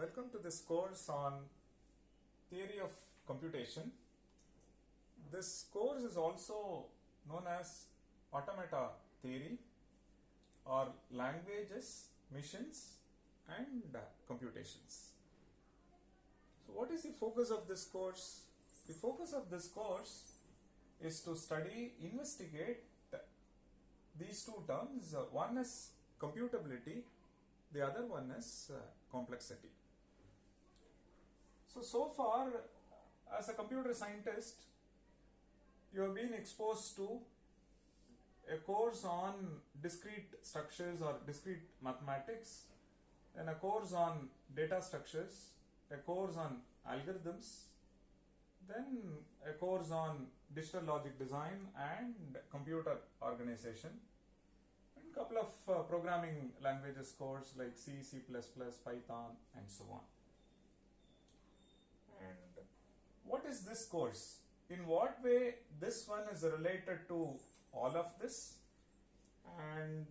Welcome to this course on theory of computation. This course is also known as automata theory or languages, machines and computations. So what is the focus of this course? The focus of this course is to study, investigate these two terms. One is computability, the other one is complexity. So far, as a computer scientist, you have been exposed to a course on discrete structures or discrete mathematics, and a course on data structures, a course on algorithms, then a course on digital logic design and computer organization, and a couple of programming languages course like C, C++, Python and so on. And what is this course? In what way this one is related to all of this, and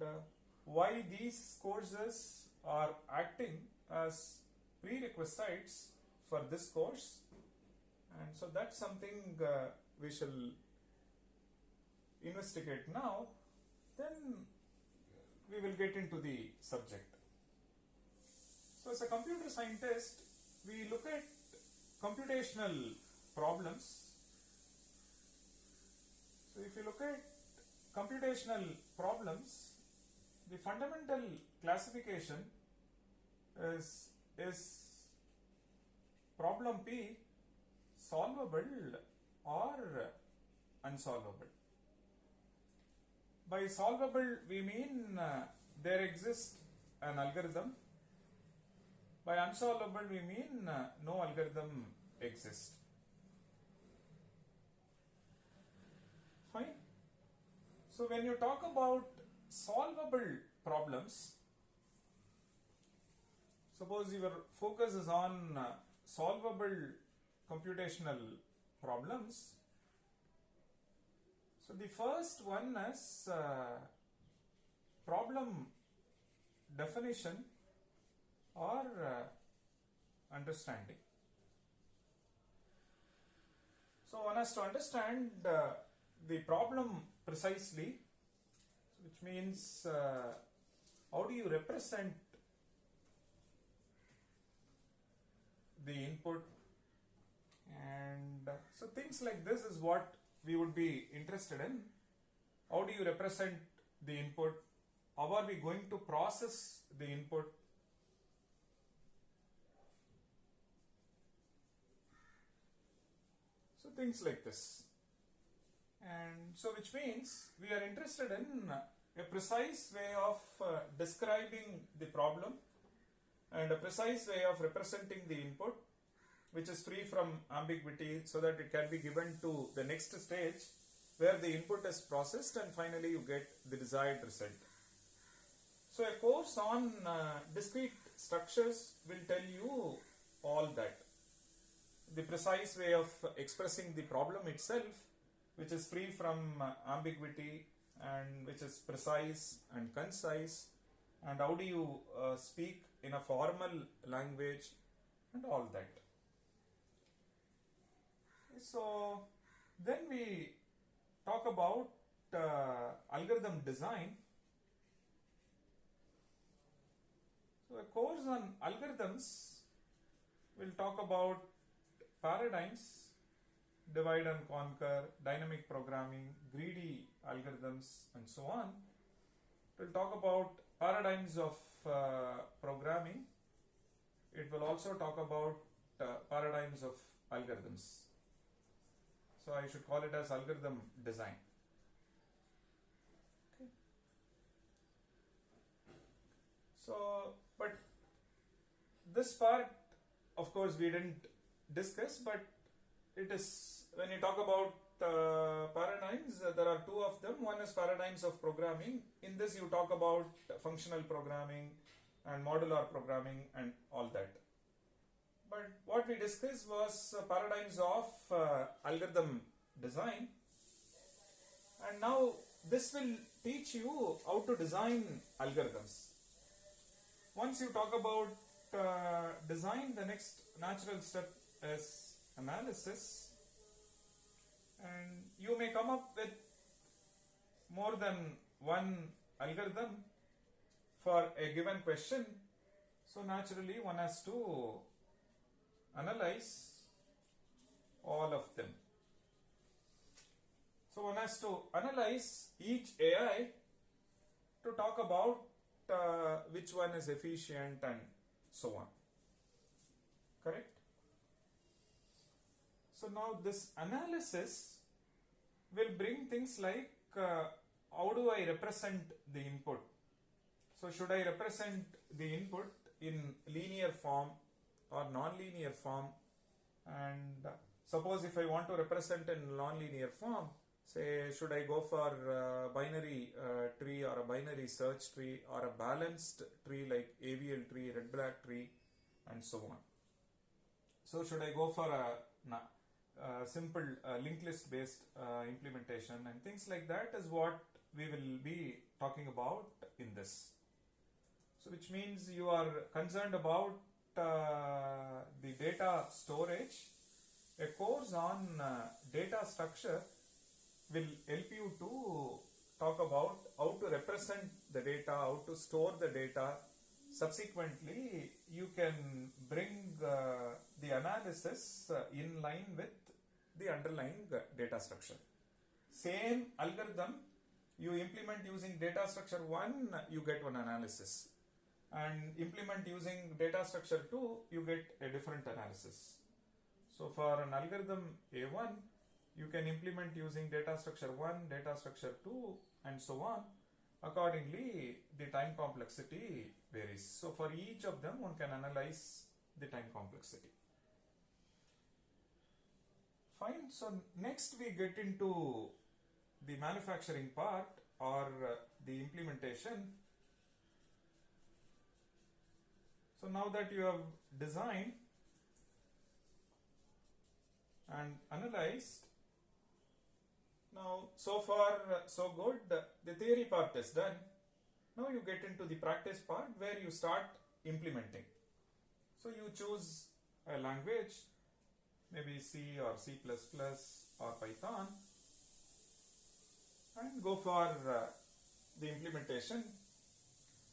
why these courses are acting as prerequisites for this course? And so that's something we shall investigate now. Then we will get into the subject. So as a computer scientist, we look at computational problems. So if you look at computational problems, the fundamental classification is problem P solvable or unsolvable. By solvable we mean there exists an algorithm. By unsolvable we mean no algorithm exists. Fine. So when you talk about solvable problems, suppose your focus is on solvable computational problems. So the first one is problem definition or understanding. So one has to understand the problem precisely, which means how do you represent the input, and so things like this is what we would be interested in. How do you represent the input? How are we going to process the input? So things like this. And so which means we are interested in a precise way of describing the problem and a precise way of representing the input, which is free from ambiguity, so that it can be given to the next stage where the input is processed and finally you get the desired result. So a course on discrete structures will tell you all that. The precise way of expressing the problem itself, which is free from ambiguity and which is precise and concise, and how do you speak in a formal language and all that. So then we talk about algorithm design. So a course on algorithms will talk about paradigms, divide and conquer, dynamic programming, greedy algorithms and so on. It will talk about paradigms of programming. It will also talk about paradigms of algorithms. So I should call it as algorithm design. Okay. So, but this part, of course, we didn't discuss, but it is, when you talk about paradigms, there are two of them. One is paradigms of programming. In this you talk about functional programming and modular programming and all that. But what we discussed was paradigms of algorithm design, and now this will teach you how to design algorithms. Once you talk about design, the next natural step is analysis, and you may come up with more than one algorithm for a given question. So naturally one has to analyze all of them. So one has to analyze each AI to talk about which one is efficient and so on. Correct? So now this analysis will bring things like how do I represent the input? So should I represent the input in linear form or non-linear form? And suppose if I want to represent in non-linear form, say should I go for binary tree or a binary search tree or a balanced tree like AVL tree, red black tree and so on. So should I go for a simple linked list based implementation and things like that is what we will be talking about in this. So which means you are concerned about the data storage. A course on data structure will help you to talk about how to represent the data, how to store the data. Subsequently, you can bring the analysis in line with the underlying data structure. Same algorithm you implement using data structure 1, you get one analysis. And implement using data structure 2, you get a different analysis. So for an algorithm A1, you can implement using data structure 1, data structure 2 and so on. Accordingly, the time complexity varies. So for each of them, one can analyze the time complexity. Fine. So next we get into the manufacturing part or the implementation. So now that you have designed and analyzed, now so far so good, the theory part is done. Now you get into the practice part where you start implementing. So you choose a language, maybe C or C++ or Python, and go for the implementation.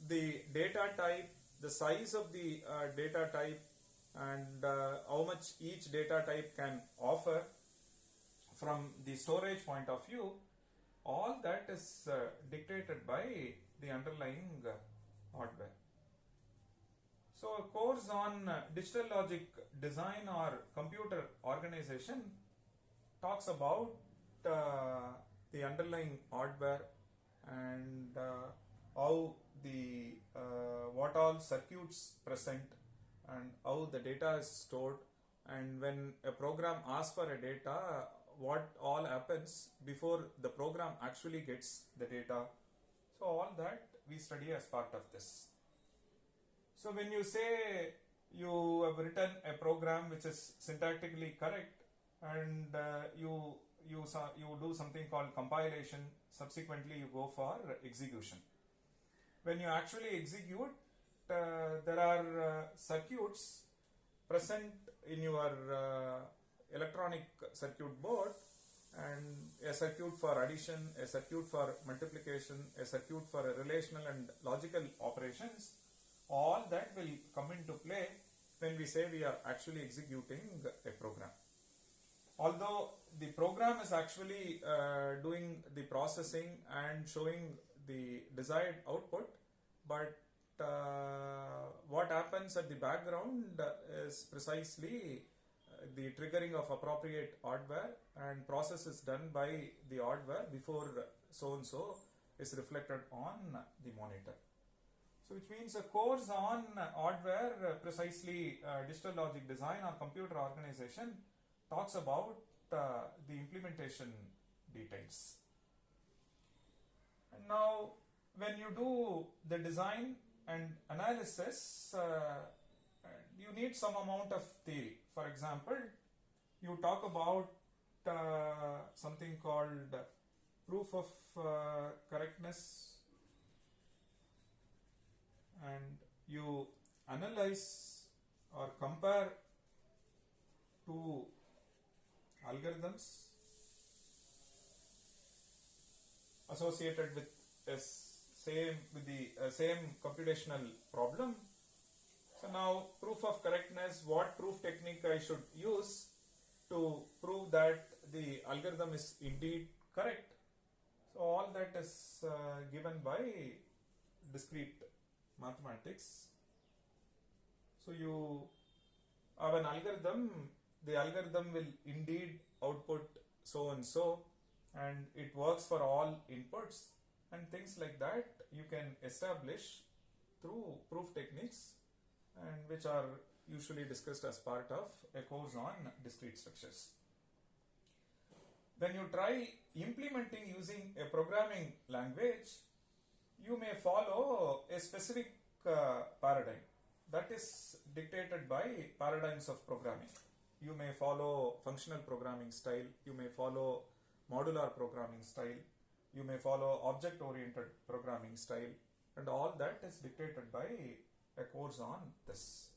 The data type, the size of the data type, and how much each data type can offer from the storage point of view, all that is dictated by the underlying hardware. So a course on digital logic design or computer organization talks about the underlying hardware and how the what all circuits present and how the data is stored, and when a program asks for a data, what all happens before the program actually gets the data. So all that we study as part of this. So when you say you have written a program which is syntactically correct and you do something called compilation, subsequently you go for execution. When you actually execute, there are circuits present in your electronic circuit board, and a circuit for addition, a circuit for multiplication, a circuit for relational and logical operations. All that will come into play when we say we are actually executing a program. Although the program is actually doing the processing and showing the desired output, but what happens at the background is precisely the triggering of appropriate hardware, and process is done by the hardware before so and so is reflected on the monitor. So which means a course on hardware, precisely digital logic design or computer organization, talks about the implementation details. And now when you do the design and analysis, you need some amount of theory. For example, you talk about something called proof of correctness, and you analyze or compare two algorithms associated with the same computational problem. So now proof of correctness, what proof technique I should use to prove that the algorithm is indeed correct. So all that is given by discrete mathematics. So you have an algorithm, the algorithm will indeed output so and so, and it works for all inputs, and things like that you can establish through proof techniques, and which are usually discussed as part of a course on discrete structures. When you try implementing using a programming language, you may follow a specific paradigm that is dictated by paradigms of programming. You may follow functional programming style, you may follow modular programming style, you may follow object oriented programming style, and all that is dictated by a course on this.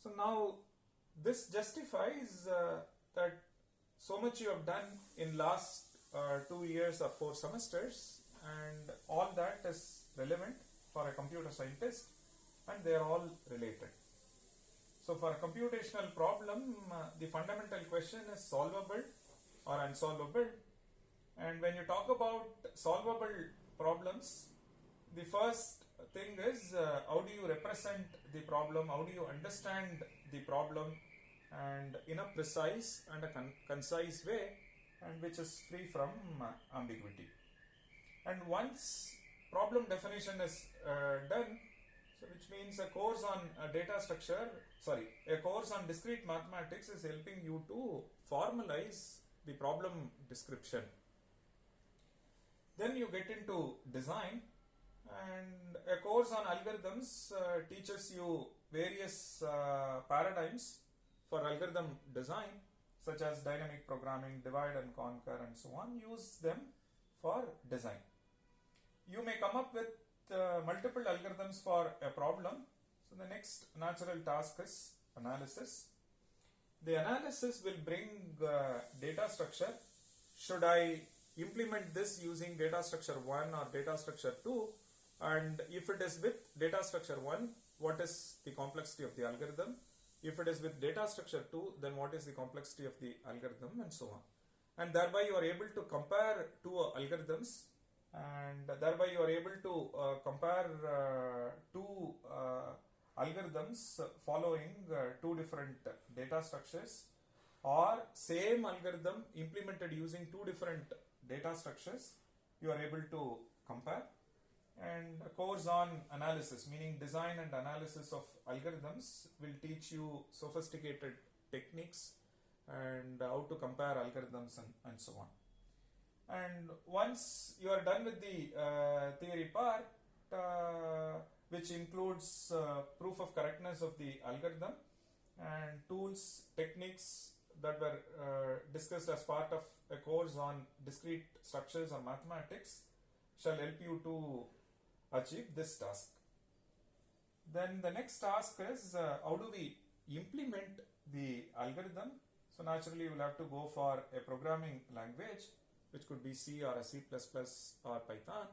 So now this justifies that so much you have done in last 2 years or 4 semesters, and all that is relevant for a computer scientist, and they are all related. So for a computational problem, the fundamental question is solvable or unsolvable. And when you talk about solvable problems, the first thing is how do you represent the problem, how do you understand the problem, and in a precise and a concise way, and which is free from ambiguity. And once problem definition is done, so which means a course on a course on discrete mathematics is helping you to formalize the problem description. Then you get into design, and a course on algorithms teaches you various paradigms for algorithm design, such as dynamic programming, divide and conquer, and so on. Use them for design. You may come up with multiple algorithms for a problem. So the next natural task is analysis. The analysis will bring data structure. Should I implement this using data structure 1 or data structure 2? And if it is with data structure 1, what is the complexity of the algorithm? If it is with data structure 2, then what is the complexity of the algorithm, and so on. And thereby you are able to compare two algorithms, and thereby you are able to compare two algorithms following two different data structures, or same algorithm implemented using two different data structures, you are able to compare. And a course on analysis, meaning design and analysis of algorithms, will teach you sophisticated techniques and how to compare algorithms and so on. And once you are done with the theory part, which includes proof of correctness of the algorithm and tools, techniques that were discussed as part of a course on discrete structures or mathematics, shall help you to achieve this task. Then the next task is how do we implement the algorithm. So naturally you will have to go for a programming language, which could be C or a C++ or Python.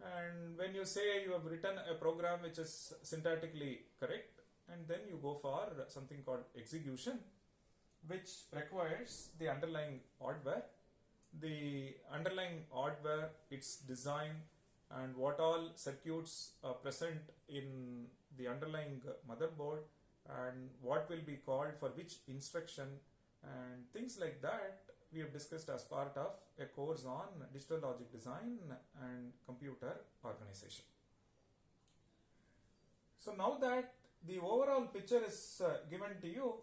And when you say you have written a program which is syntactically correct, and then you go for something called execution, which requires the underlying hardware. The underlying hardware, its design, and what all circuits are present in the underlying motherboard, and what will be called for which instruction, and things like that we have discussed as part of a course on digital logic design and computer organization. So now that the overall picture is given to you,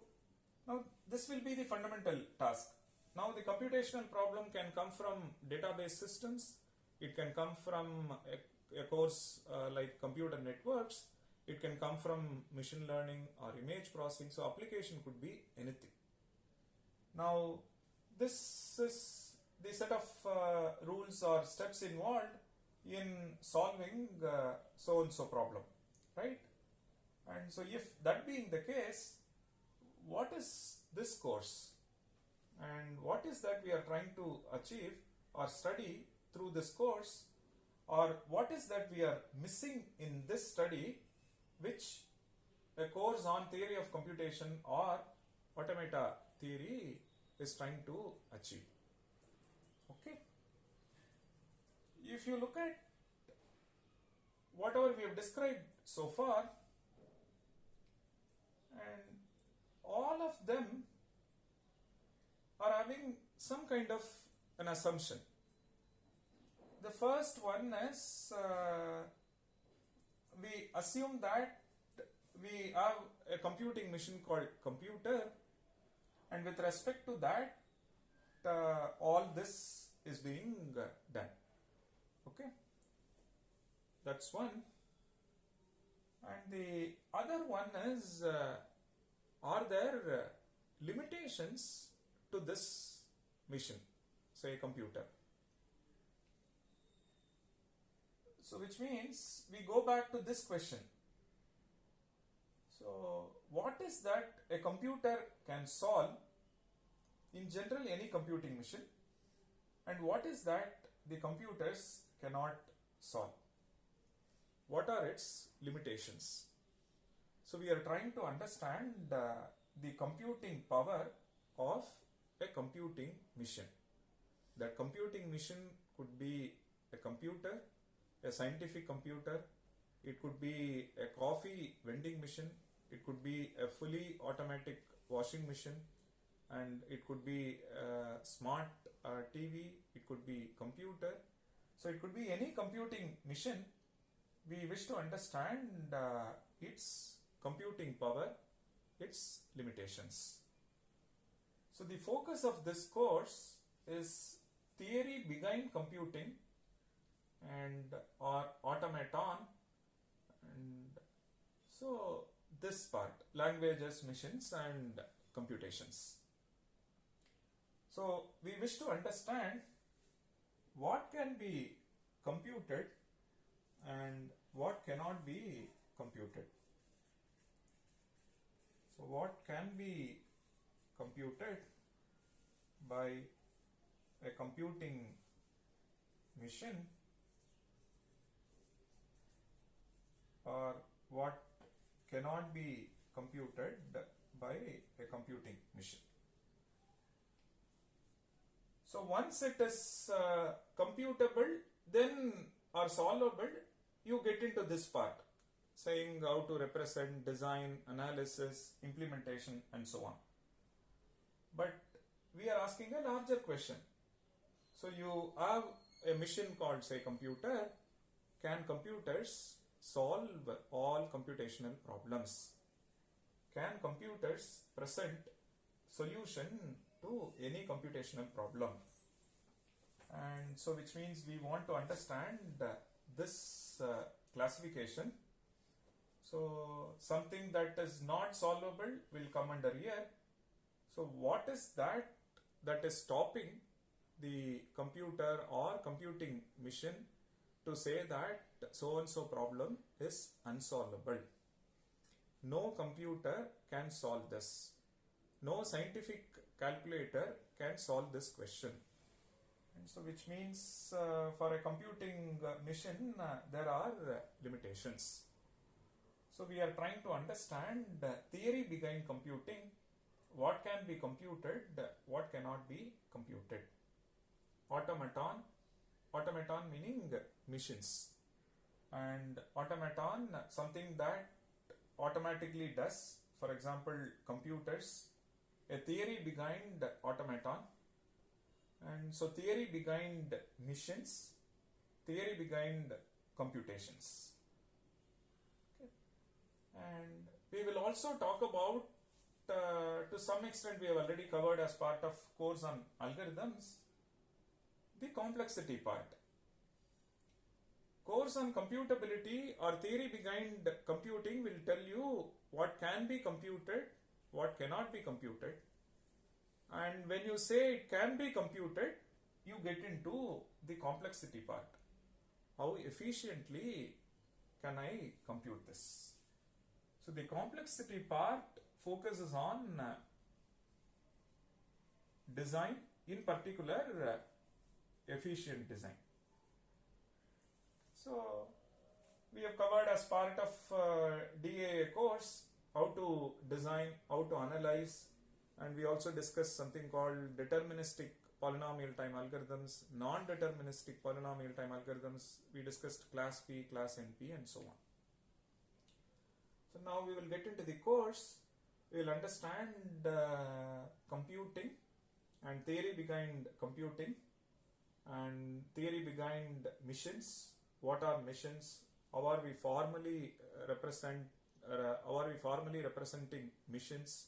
now this will be the fundamental task. Now the computational problem can come from database systems, it can come from a course like computer networks, it can come from machine learning or image processing, so application could be anything. Now this is the set of rules or steps involved in solving so and so problem, right? And so if that being the case, what is this course? And what is that we are trying to achieve or study through this course? Or what is that we are missing in this study which a course on theory of computation or automata theory is trying to achieve? Okay. If you look at whatever we have described so far, and all of them are having some kind of an assumption. The first one is we assume that we have a computing machine called computer, and with respect to that all this is being done. Okay, that's one. And the other one is are there limitations to this machine, say computer? So which means we go back to this question. So what is that a computer can solve, in general any computing machine, and what is that the computers cannot solve? What are its limitations? So we are trying to understand the computing power of a computing machine. That computing machine could be a computer, a scientific computer, it could be a coffee vending machine, it could be a fully automatic washing machine, and it could be a smart TV, it could be computer. So it could be any computing machine. We wish to understand its computing power, its limitations. So the focus of this course is theory behind computing and or automaton, and so this part, languages, machines and computations. So we wish to understand what can be computed and what cannot be computed. So what can be computed by a computing machine, or what cannot be computed by a computing machine. So once it is computable, then or solvable, you get into this part, saying how to represent, design, analysis, implementation and so on. But we are asking a larger question. So you have a machine called, say, computer. Can computers solve all computational problems? Can computers present solution to any computational problem? And so which means we want to understand this classification. So something that is not solvable will come under here. So what is that is stopping the computer or computing machine to say that so and so problem is unsolvable? No computer can solve this. No scientific calculator can solve this question. And so which means for a computing machine there are limitations. So we are trying to understand theory behind computing, what can be computed, what cannot be computed. Automaton, automaton meaning machines, and automaton something that automatically does, for example computers. A theory behind automaton, and so theory behind machines, theory behind computations. Okay. And we will also talk about to some extent we have already covered as part of course on algorithms, the complexity part. Course on computability or theory behind computing will tell you what can be computed, what cannot be computed. And when you say it can be computed, you get into the complexity part. How efficiently can I compute this? So the complexity part focuses on design, in particular efficient design. So we have covered as part of DAA course how to design, how to analyze, and we also discussed something called deterministic polynomial time algorithms, non-deterministic polynomial time algorithms. We discussed class P, class NP, and so on. So now we will get into the course. We will understand computing and theory behind computing and theory behind missions. What are missions? How are we formally representing missions?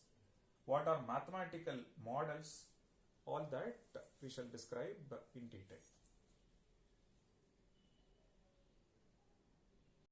What are mathematical models? All that we shall describe in detail.